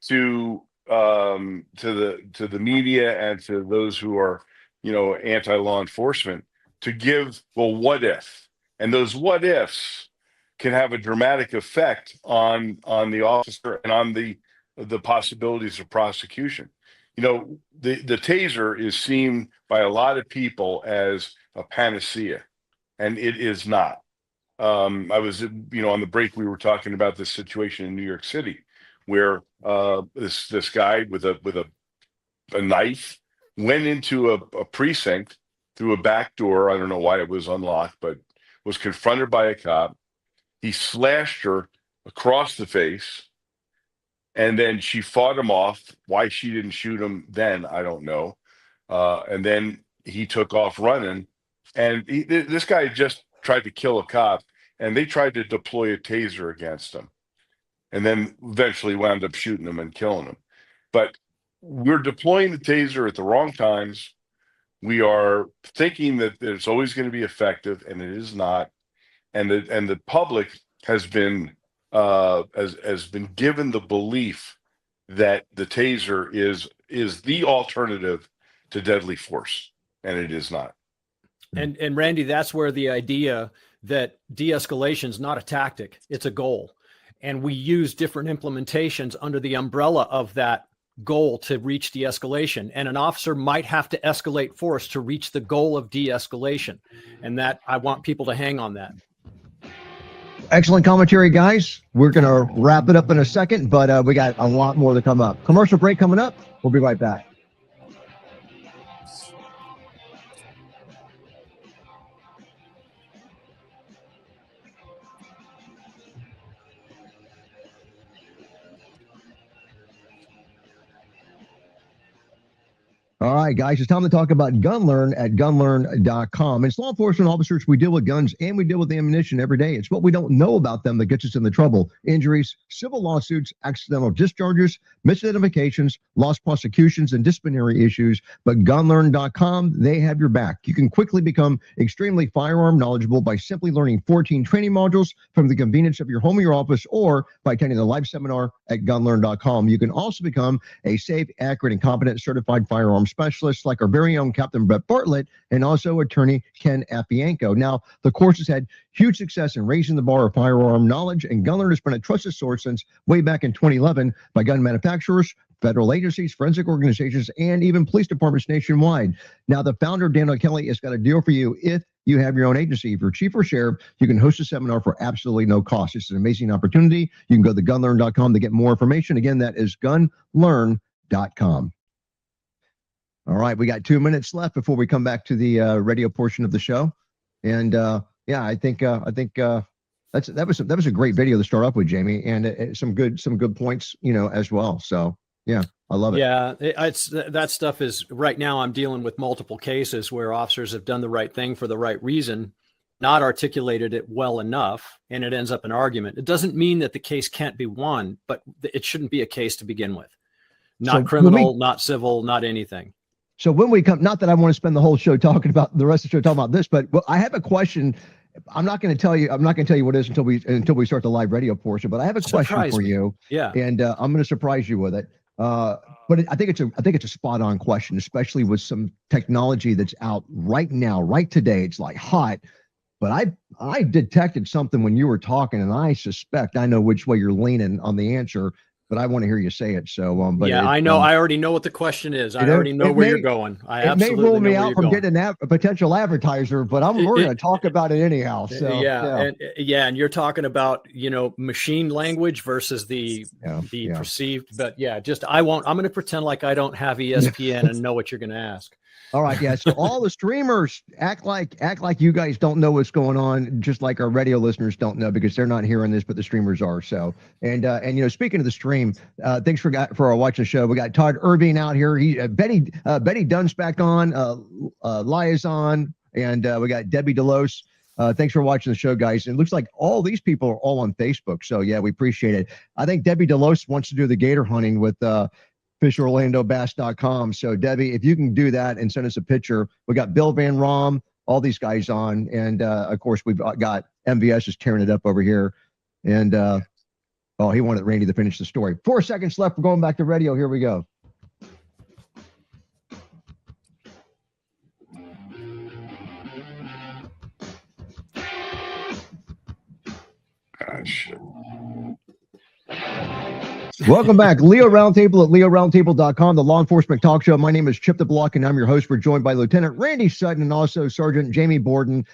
to the media and to those who are anti-law enforcement to give, well, what if? And those what ifs can have a dramatic effect on the officer and on the possibilities of prosecution. The taser is seen by a lot of people as a panacea, and it is not. I was, on the break, we were talking about this situation in New York City where this guy with a knife went into a precinct through a back door. I don't know why it was unlocked, but was confronted by a cop. He slashed her across the face, and then she fought him off. Why she didn't shoot him then, I don't know. And then he took off running, and this guy just tried to kill a cop, and they tried to deploy a taser against him, and then eventually wound up shooting him and killing him. But we're deploying the taser at the wrong times. We are thinking that it's always going to be effective, and it is not. And the public has been given the belief that the taser is the alternative to deadly force, and it is not. And Randy, that's where the idea that de-escalation is not a tactic, it's a goal. And we use different implementations under the umbrella of that goal to reach de-escalation. And an officer might have to escalate force to reach the goal of de-escalation. And that, I want people to hang on that. Excellent commentary, guys. We're going to wrap it up in a second, but we got a lot more to come up. Commercial break coming up. We'll be right back. All right, guys, it's time to talk about GunLearn at gunlearn.com. As law enforcement officers, we deal with guns and we deal with ammunition every day. It's what we don't know about them that gets us into trouble. Injuries, civil lawsuits, accidental discharges, misidentifications, lost prosecutions, and disciplinary issues. But gunlearn.com, they have your back. You can quickly become extremely firearm knowledgeable by simply learning 14 training modules from the convenience of your home or your office, or by attending a live seminar at gunlearn.com. You can also become a safe, accurate, and competent certified firearm specialists like our very own Captain Brett Bartlett and also attorney Ken Appianco. Now, the course has had huge success in raising the bar of firearm knowledge, and GunLearn has been a trusted source since way back in 2011 by gun manufacturers, federal agencies, forensic organizations, and even police departments nationwide. Now, the founder, Daniel Kelly, has got a deal for you if you have your own agency. If you're chief or sheriff, you can host a seminar for absolutely no cost. It's an amazing opportunity. You can go to gunlearn.com to get more information. Again, that is gunlearn.com. All right, we got 2 minutes left before we come back to the radio portion of the show. And yeah, I think that was a great video to start off with, Jamie, and some good points, as well. So yeah, I love it. Yeah, that stuff is right now. I'm dealing with multiple cases where officers have done the right thing for the right reason, not articulated it well enough, and it ends up an argument. It doesn't mean that the case can't be won, but it shouldn't be a case to begin with. Not criminal, not civil, not anything. So when we come, not that I want to spend the whole show talking about the rest of the show talking about this, but I have a question. I'm not going to tell you what it is until we start the live radio portion. But I have a question for you. Yeah. And I'm going to surprise you with it. But I think it's a spot on question, especially with some technology that's out right now, right today. It's like hot. But I detected something when you were talking, and I suspect I know which way you're leaning on the answer. But I want to hear you say it. So, but yeah, I know. I already know what the question is. I already know where you're going. It may rule me out from getting a potential advertiser, but we're going to talk about it anyhow. So and you're talking about machine language versus the perceived. But yeah, I'm going to pretend like I don't have ESPN and know what you're going to ask. All right, yeah. So all the streamers act like you guys don't know what's going on, just like our radio listeners don't know because they're not hearing this, but the streamers are. So and speaking of the stream, thanks for watching the show. We got Todd Irving out here. Betty Dunn's back on. Lia's on, and we got Debbie Delos. Thanks for watching the show, guys. It looks like all these people are all on Facebook. So yeah, we appreciate it. I think Debbie Delos wants to do the gator hunting with FishOrlandoBass.com. So Debbie, if you can do that and send us a picture, we got Bill Van Rom, all these guys on, and of course we've got MVS is tearing it up over here, and he wanted Randy to finish the story. 4 seconds left. We're going back to radio. Here we go. Gosh. Welcome back. Leo Roundtable at LeoRoundtable.com, the law enforcement talk show. My name is Chip the Block, and I'm your host. We're joined by Lieutenant Randy Sutton and also Sergeant Jamie Borden.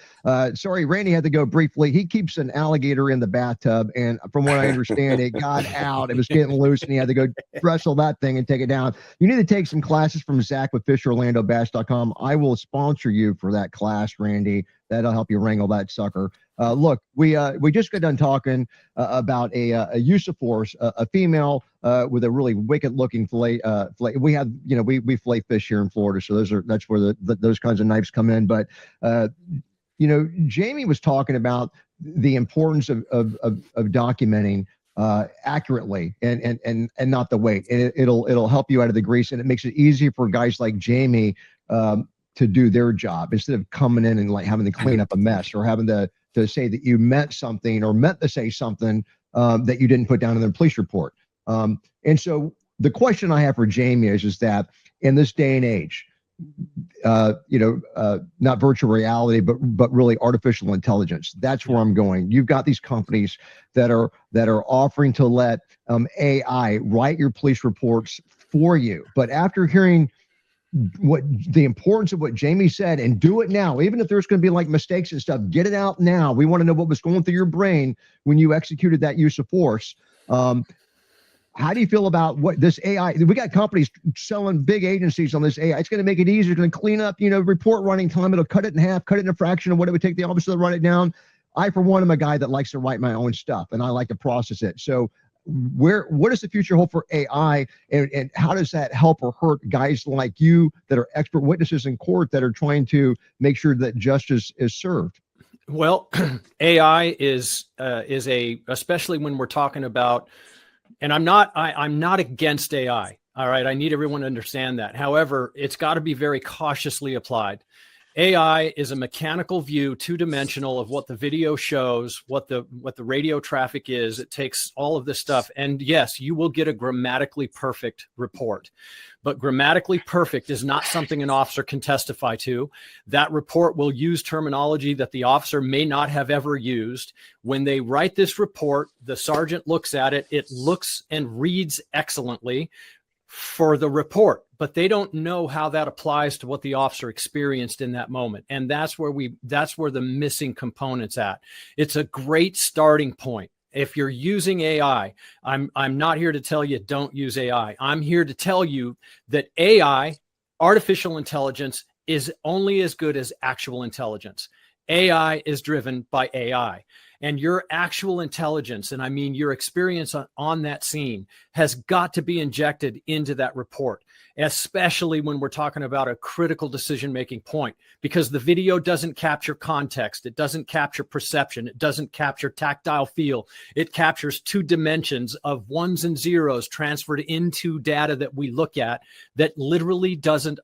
Sorry, Randy had to go briefly. He keeps an alligator in the bathtub, and from what I understand, it got out. It was getting loose, and he had to go wrestle that thing and take it down. You need to take some classes from Zach with FishOrlandoBass.com. I will sponsor you for that class, Randy. That'll help you wrangle that sucker. Look, we just got done talking about a use of force, a female with a really wicked looking fillet. We have, we fillet fish here in Florida, so that's where those kinds of knives come in. But Jamie was talking about the importance of documenting accurately and not the weight. And it'll help you out of the grease, and it makes it easier for guys like Jamie to do their job instead of coming in and like having to clean up a mess or having to say that you meant something or meant to say something that you didn't put down in the police report. And so the question I have for Jamie is that in this day and age, not virtual reality, but really artificial intelligence. That's where I'm going. You've got these companies that are offering to let AI write your police reports for you. But after hearing what the importance of what Jamie said, and do it now, even if there's going to be like mistakes and stuff, get it out now. We want to know what was going through your brain when you executed that use of force. How do you feel about what this AI? We got companies selling big agencies on this AI. It's going to make it easier. It's going to clean up, report running time. It'll cut it in half, cut it in a fraction of what it would take the officer to run it down. I, for one, am a guy that likes to write my own stuff, and I like to process it. So what does the future hold for AI, and how does that help or hurt guys like you that are expert witnesses in court that are trying to make sure that justice is served? Well, AI is especially when we're talking about, and I'm not against AI. All right. I need everyone to understand that. However, it's got to be very cautiously applied. AI is a mechanical view, two-dimensional of what the video shows, what the radio traffic is. It takes all of this stuff. And yes, you will get a grammatically perfect report. But grammatically perfect is not something an officer can testify to. That report will use terminology that the officer may not have ever used. When they write this report, the sergeant looks at it. It looks and reads excellently. for the report, but they don't know how that applies to what the officer experienced in that moment. And that's where the missing component's at. It's a great starting point. If you're using AI, I'm not here to tell you don't use AI. I'm here to tell you that AI, artificial intelligence, is only as good as actual intelligence. AI is driven by AI. And your actual intelligence, and I mean your experience on that scene, has got to be injected into that report, especially when we're talking about a critical decision-making point, because the video doesn't capture context. It doesn't capture perception. It doesn't capture tactile feel. It captures 2 dimensions of ones and zeros transferred into data that we look at that literally doesn't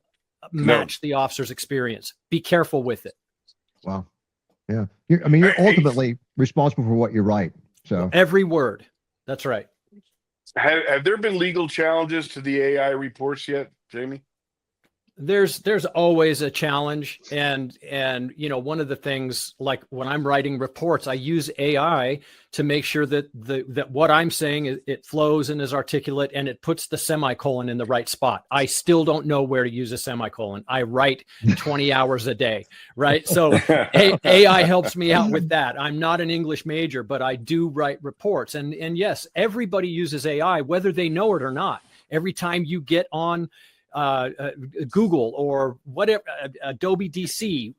match the officer's experience. Be careful with it. Wow. Yeah. You're ultimately responsible for what you write. So every word. That's right. Have there been legal challenges to the AI reports yet, Jamie? There's always a challenge. And one of the things, like when I'm writing reports, I use AI to make sure that that what I'm saying, it flows and is articulate, and it puts the semicolon in the right spot. I still don't know where to use a semicolon. I write 20 hours a day, right? So AI helps me out with that. I'm not an English major, but I do write reports. And yes, everybody uses AI, whether they know it or not. Every time you get on Google or whatever, Adobe DC,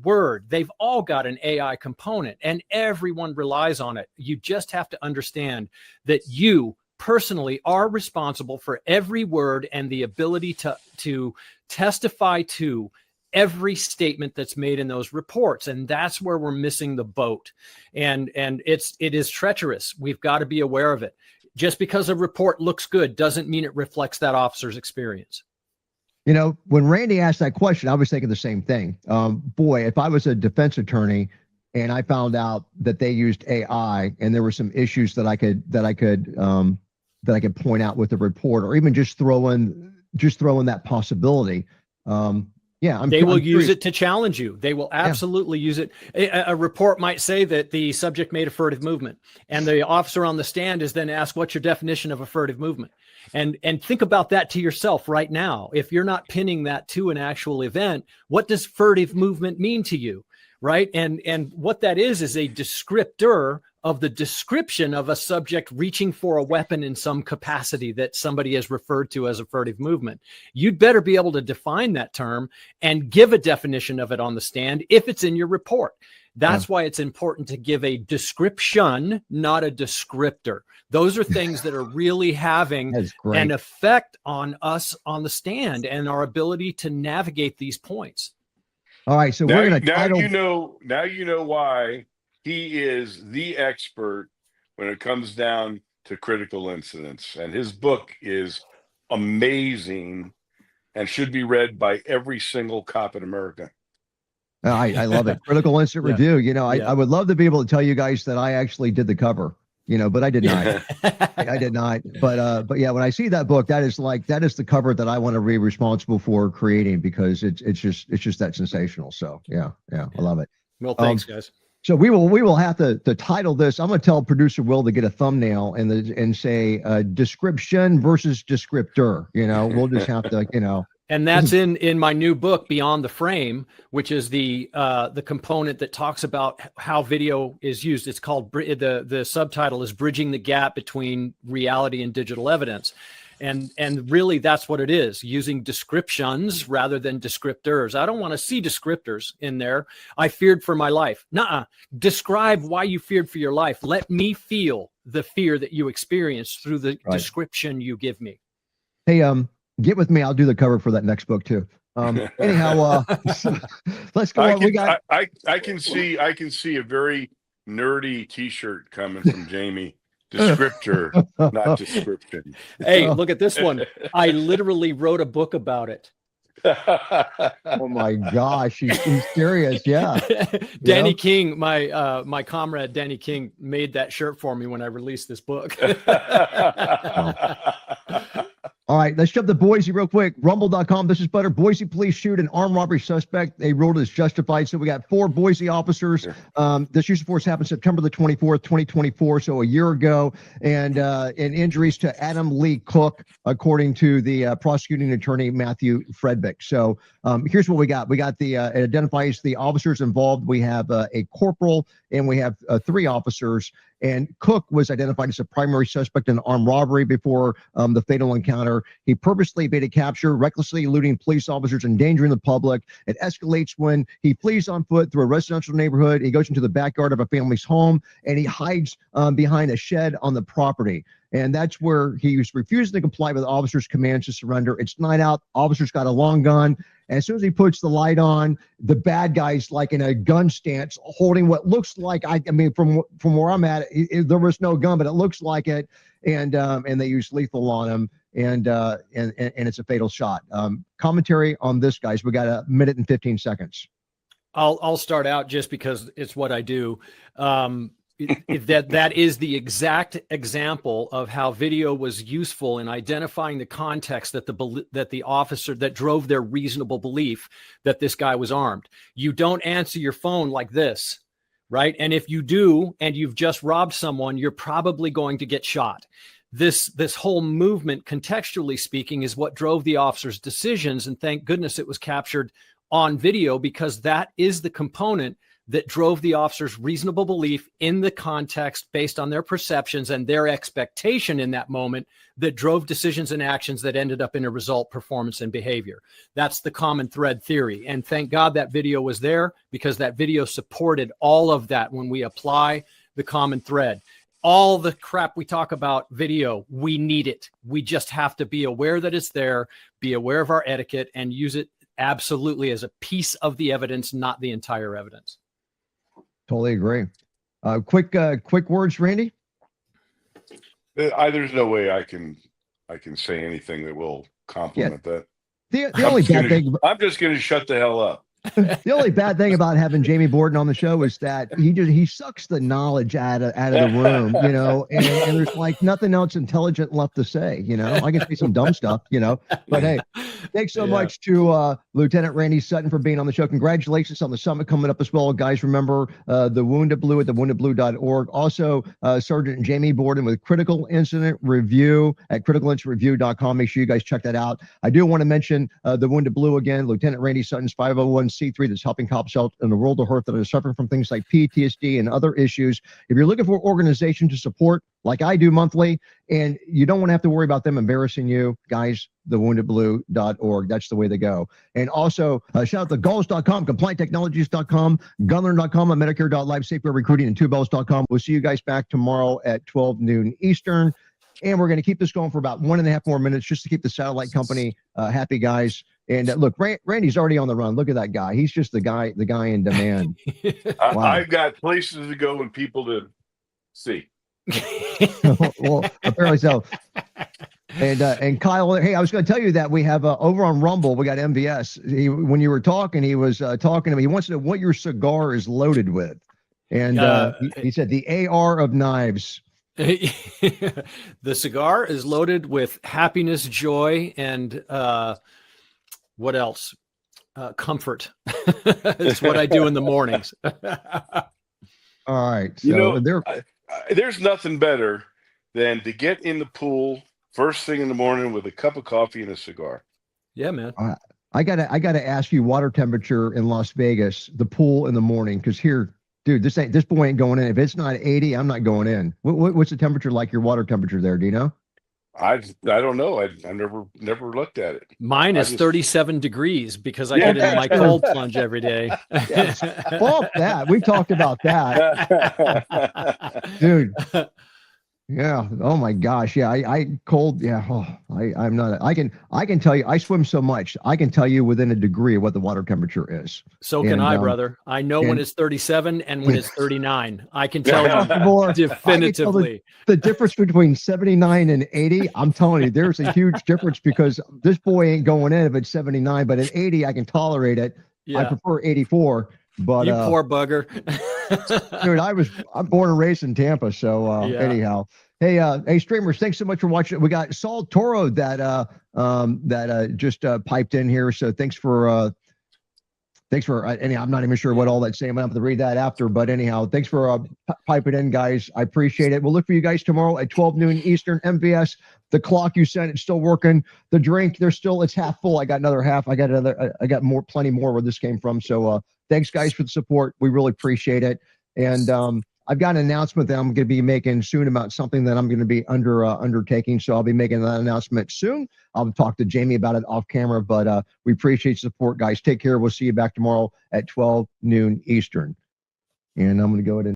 Word, they've all got an AI component, and everyone relies on it. You just have to understand that you personally are responsible for every word and the ability to testify to every statement that's made in those reports. And that's where we're missing the boat. And it is treacherous. We've got to be aware of it. Just because a report looks good doesn't mean it reflects that officer's experience. When Randy asked that question, I was thinking the same thing. Boy, if I was a defense attorney and I found out that they used AI and there were some issues that I could point out with the report, or even just throw in that possibility. They will use it to challenge you. They will absolutely use it. A report might say that the subject made a furtive movement, and the officer on the stand is then asked, what's your definition of a furtive movement? And think about that to yourself right now. If you're not pinning that to an actual event, what does furtive movement mean to you? Right. And what that is a descriptor of the description of a subject reaching for a weapon in some capacity that somebody has referred to as a furtive movement. You'd better be able to define that term and give a definition of it on the stand if it's in your report. That's why it's important to give a description, not a descriptor. Those are things that are really having an effect on us on the stand and our ability to navigate these points. All right, so we're going to title. Now you know why he is the expert when it comes down to critical incidents, and his book is amazing and should be read by every single cop in America. I love it. Critical Incident Review. I would love to be able to tell you guys that I actually did the cover. But I did not. I did not. But yeah, when I see that book, that is the cover that I want to be responsible for creating, because it's just that sensational. So yeah, I love it. Well, thanks, guys. So we will have to title this. I'm going to tell producer Will to get a thumbnail and say description versus descriptor. We'll just have to And that's in my new book, Beyond the Frame, which is the component that talks about how video is used. It's called, the subtitle is Bridging the Gap Between Reality and Digital Evidence. And really that's what it is, using descriptions rather than descriptors. I don't want to see descriptors in there. I feared for my life. Nuh-uh. Describe why you feared for your life. Let me feel the fear that you experienced through the description you give me. Hey, get with me. I'll do the cover for that next book too. Anyhow, let's go. I can see a very nerdy T-shirt coming from Jamie. Descriptor, not description. Hey, look at this one. I literally wrote a book about it. Oh my gosh, he's serious. Yeah. Danny King, my comrade Danny King, made that shirt for me when I released this book. All right, let's jump to Boise real quick. Rumble.com. This is Butter. Boise police shoot an armed robbery suspect. They ruled it as justified. So we got 4 Boise officers. This use of force happened September the 24th, 2024, so a year ago. And injuries to Adam Lee Cook, according to the prosecuting attorney, Matthew Fredbick. So here's what we got. We got it identifies the officers involved. We have a corporal and we have 3 officers. And Cook was identified as a primary suspect in armed robbery before the fatal encounter. He purposely evaded capture, recklessly eluding police officers, endangering the public. It escalates when he flees on foot through a residential neighborhood. He goes into the backyard of a family's home, and he hides behind a shed on the property. And that's where he was refusing to comply with the officer's commands to surrender. It's night out. Officer's got a long gun. And as soon as he puts the light on, the bad guy's like in a gun stance, holding what looks like, I mean, from where I'm at, there was no gun, but it looks like it. And they use lethal on him, and it's a fatal shot. Commentary on this, guys. We got 1 minute and 15 seconds. I'll start out just because it's what I do. That is the exact example of how video was useful in identifying the context that the officer that drove their reasonable belief that this guy was armed. You don't answer your phone like this, right? And if you do, and you've just robbed someone, you're probably going to get shot. This whole movement, contextually speaking, is what drove the officer's decisions. And thank goodness it was captured on video, because that is the component that drove the officer's reasonable belief in the context based on their perceptions and their expectation in that moment, that drove decisions and actions that ended up in a result, performance, and behavior. That's the common thread theory. And thank God that video was there, because that video supported all of that when we apply the common thread. All the crap we talk about video, we need it. We just have to be aware that it's there, be aware of our etiquette, and use it absolutely as a piece of the evidence, not the entire evidence. Totally agree. Quick words, Randy. There's no way I can say anything that will compliment that. The only bad thing. I'm just going to shut the hell up. The only bad thing about having Jamie Borden on the show is that he sucks the knowledge out of the room, you know, and there's like nothing else intelligent left to say, you know. I can say some dumb stuff, you know, but hey, thanks so much to Lieutenant Randy Sutton for being on the show. Congratulations on the summit coming up as well, guys. Remember the Wounded Blue at thewoundedblue.org. Also, Sergeant Jamie Borden with Critical Incident Review at criticalincident.review.com. Make sure you guys check that out. I do want to mention the Wounded Blue again. Lieutenant Randy Sutton's 501c3 that's helping cops out in the world of hurt that are suffering from things like PTSD and other issues. If you're looking for an organization to support, like I do monthly, and you don't want to have to worry about them embarrassing you, guys, thewoundedblue.org. That's the way to go. And also, shout out to Gulls.com, CompliantTechnologies.com, Gunlearn.com, and Medicare.life, Safeway Recruiting, and TwoBells.com. We'll see you guys back tomorrow at 12 noon Eastern. And we're going to keep this going for about 1.5 more minutes just to keep the satellite company happy, guys. And look, Randy's already on the run. Look at that guy. He's just the guy in demand. Wow. I've got places to go and people to see. Well, apparently so. And Kyle, hey, I was going to tell you that we have over on Rumble, we got MVS. When you were talking, he was talking to me. He wants to know what your cigar is loaded with. And he said the AR of knives. The cigar is loaded with happiness, joy, and what else? Comfort. It's what I do in the mornings. All right. So you know, there's nothing better than to get in the pool first thing in the morning with a cup of coffee and a cigar. Yeah, man. I gotta ask you water temperature in Las Vegas, the pool in the morning, because here, dude, this boy ain't going in. If it's not 80, I'm not going in. What's the temperature like? Your water temperature there? Do you know? I don't know. I've never looked at it. Mine is 37 degrees because I get in my cold plunge every day. Yes. Fuck that. We talked about that, dude. Yeah. Oh my gosh. Yeah. I cold. Yeah. Oh, I'm not. I can tell you. I swim so much. I can tell you within a degree of what the water temperature is. So can I, brother. I know when it's 37 and when it's 39. I can tell you definitively. The difference between 79 and 80. I'm telling you, there's a huge difference because this boy ain't going in if it's 79, but at 80, I can tolerate it. Yeah. I prefer 84. But you poor bugger. Dude, I'm born and raised in Tampa. So anyhow, Hey, streamers, thanks so much for watching. We got Saul Toro that just piped in here. So thanks for anyhow, I'm not even sure what all that's saying. I'm gonna have to read that after, but anyhow, thanks for piping in, guys. I appreciate it. We'll look for you guys tomorrow at 12 noon Eastern. MVS, the clock you sent, it's still working. The drink, it's half full. I got another half. I got plenty more where this came from. So thanks, guys, for the support. We really appreciate it. And I've got an announcement that I'm going to be making soon about something that I'm going to be undertaking. So I'll be making that announcement soon. I'll talk to Jamie about it off camera, but we appreciate the support, guys. Take care. We'll see you back tomorrow at 12 noon Eastern. And I'm going to go ahead and